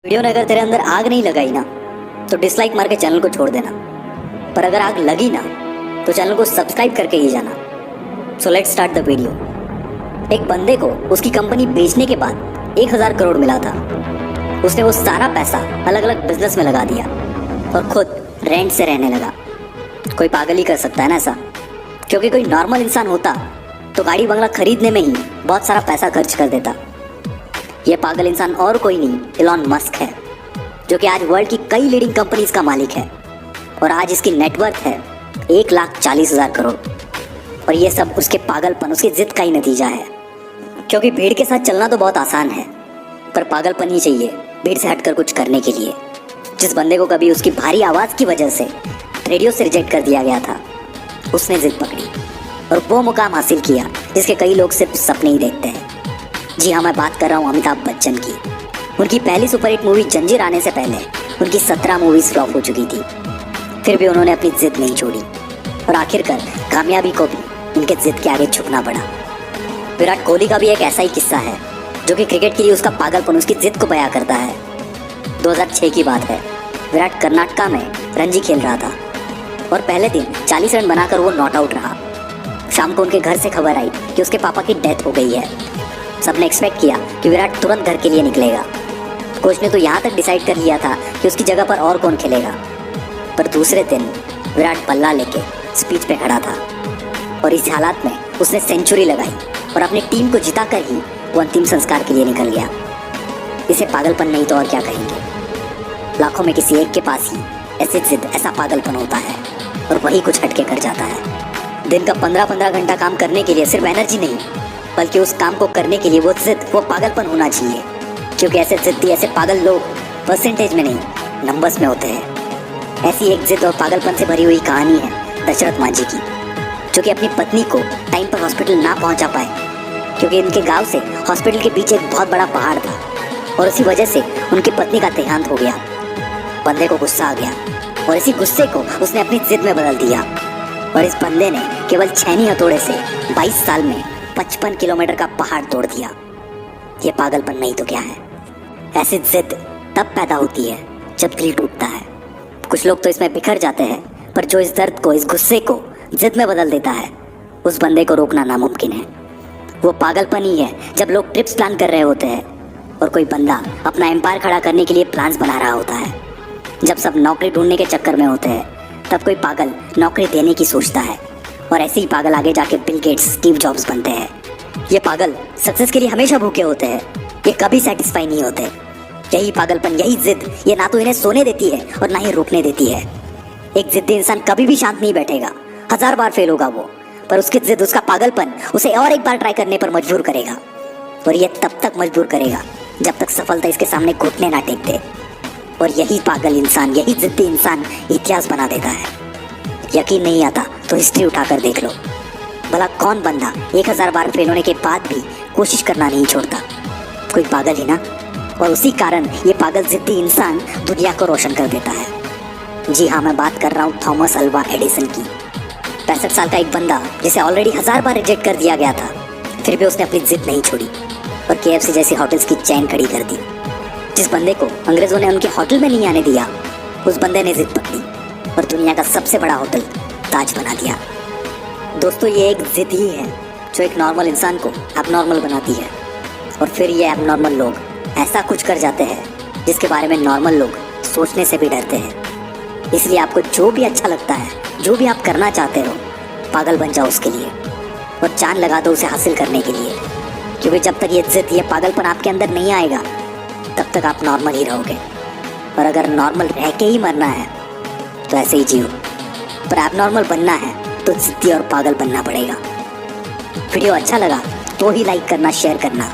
Video ने अगर तेरे अंदर आग नहीं लगाई ना तो डिसलाइक मार के चैनल को छोड़ देना, पर अगर आग लगी ना तो चैनल को सब्सक्राइब करके ही जाना। So let's start the video. एक बंदे को उसकी कंपनी बेचने के बाद 1000 करोड़ मिला था। उसने वो सारा पैसा अलग अलग बिजनेस में लगा दिया और खुद रेंट से रहने लगा। कोई पागल ही कर सकता है ना ऐसा, क्योंकि कोई नॉर्मल इंसान होता तो गाड़ी बंगला खरीदने में ही बहुत सारा पैसा खर्च कर देता। ये पागल इंसान और कोई नहीं, एलॉन मस्क है, जो कि आज वर्ल्ड की कई लीडिंग कंपनीज का मालिक है और आज इसकी नेटवर्थ है 1,40,000 करोड़। और ये सब उसके पागलपन, उसकी जिद का ही नतीजा है। क्योंकि भीड़ के साथ चलना तो बहुत आसान है, पर पागलपन ही चाहिए भीड़ से हटकर कुछ करने के लिए। जिस बंदे को कभी उसकी भारी आवाज़ की वजह से रेडियो से रिजेक्ट कर दिया गया था, उसने जिद पकड़ी और वो मुकाम हासिल किया जिसके कई लोग सिर्फ सपने ही देखते हैं। जी हाँ, मैं बात कर रहा हूँ अमिताभ बच्चन की। उनकी पहली सुपरहिट मूवी जंजीर आने से पहले उनकी 17 मूवीज फ्लॉप हो चुकी थी, फिर भी उन्होंने अपनी जिद नहीं छोड़ी और आखिरकार कामयाबी को भी उनके जिद के आगे झुकना पड़ा। विराट कोहली का भी एक ऐसा ही किस्सा है, जो कि क्रिकेट के लिए उसका पागलपन, उसकी जिद को बयां करता है। 2006 की बात है। विराट कर्नाटका में रणजी खेल रहा था और पहले दिन 40 रन बनाकर वो नॉट आउट रहा। शाम को उनके घर से खबर आई कि उसके पापा की डेथ हो गई है। सबने एक्सपेक्ट किया कि विराट तुरंत घर के लिए निकलेगा। कोच ने तो यहाँ तक डिसाइड कर लिया था कि उसकी जगह पर और कौन खेलेगा, पर दूसरे दिन विराट बल्ला लेके स्पीच पे खड़ा था और इस हालात में उसने सेंचुरी लगाई और अपनी टीम को जिताकर ही वो अंतिम संस्कार के लिए निकल गया। इसे पागलपन नहीं तो और क्या कहेंगे। लाखों में किसी एक के पास ही ऐसी जिद, ऐसा पागलपन होता है और वही कुछ हटके कर जाता है। दिन का 15-15 घंटा काम करने के लिए सिर्फ एनर्जी नहीं, बल्कि उस काम को करने के लिए वो जिद, वो पागलपन होना चाहिए। क्योंकि ऐसे जिद्दी, ऐसे पागल लोग परसेंटेज में नहीं, नंबर्स में होते हैं। ऐसी एक जिद और पागलपन से भरी हुई कहानी है दशरथ मांझी की, जो कि अपनी पत्नी को टाइम पर हॉस्पिटल ना पहुंचा पाए, क्योंकि इनके गांव से हॉस्पिटल के पीछे एक बहुत बड़ा पहाड़ था और उसी वजह से उनकी पत्नी का देहांत हो गया। बंदे को गुस्सा आ गया और इसी गुस्से को उसने अपनी जिद में बदल दिया और इस बंदे ने केवल छेनी हथौड़े से 22 साल में 55 किलोमीटर का पहाड़ तोड़ दिया। ये पागलपन नहीं तो क्या है। ऐसी जिद तब पैदा होती है जब दिल टूटता है। कुछ लोग तो इसमें बिखर जाते हैं, पर जो इस दर्द को, इस गुस्से को जिद में बदल देता है, उस बंदे को रोकना नामुमकिन है। वो पागलपन ही है जब लोग ट्रिप्स प्लान कर रहे होते हैं और कोई बंदा अपना एम्पायर खड़ा करने के लिए प्लान्स बना रहा होता है। जब सब नौकरी ढूंढने के चक्कर में होते हैं, तब कोई पागल नौकरी देने की सोचता है और ऐसे ही पागल आगे जाके बिल गेट्स, स्टीव जॉब्स बनते हैं। ये पागल सक्सेस के लिए हमेशा भूखे होते हैं, ये कभी सेटिस्फाई नहीं होते। यही पागलपन, यही जिद, ये ना तो इन्हें सोने देती है और ना ही रुकने देती है। एक जिद्दी इंसान कभी भी शांत नहीं बैठेगा, 1000 बार फेल होगा वो, पर उसकी जिद, उसका पागलपन उसे और एक बार ट्राई करने पर मजबूर करेगा। और ये तब तक मजबूर करेगा जब तक सफलता इसके सामने घुटने ना टेक दे। और यही पागल इंसान, यही जिद्दी इंसान इतिहास बना देता है। यकीन नहीं आता तो हिस्ट्री उठाकर देख लो। भला कौन बंदा 1000 बार फेल होने के बाद भी कोशिश करना नहीं छोड़ता? कोई पागल ही ना। और उसी कारण ये पागल जिद्दी इंसान दुनिया को रोशन कर देता है। जी हाँ, मैं बात कर रहा हूँ थॉमस अल्वा एडिसन की। 65 साल का एक बंदा जिसे ऑलरेडी 1000 बार रिजेक्ट कर दिया गया था, फिर भी उसने अपनी जिद नहीं छोड़ी और KFC जैसी होटल्स की चैन खड़ी कर दी। जिस बंदे को अंग्रेजों ने उनके होटल में नहीं आने दिया, उस बंदे ने जिद पकड़ी और दुनिया का सबसे बड़ा होटल ताज बना दिया। दोस्तों, ये एक जिद ही है जो एक नॉर्मल इंसान को एबनॉर्मल बनाती है और फिर ये एबनॉर्मल लोग ऐसा कुछ कर जाते हैं जिसके बारे में नॉर्मल लोग सोचने से भी डरते हैं। इसलिए आपको जो भी अच्छा लगता है, जो भी आप करना चाहते हो, पागल बन जाओ उसके लिए और जान लगा दो उसे हासिल करने के लिए। क्योंकि जब तक ये जिद, ये पागलपन आपके अंदर नहीं आएगा, तब तक आप नॉर्मल ही रहोगे। और अगर नॉर्मल रह के ही मरना है तो ऐसे ही जियो, पर एबनॉर्मल बनना है तो जिद्दी और पागल बनना पड़ेगा। वीडियो अच्छा लगा तो ही लाइक करना, शेयर करना।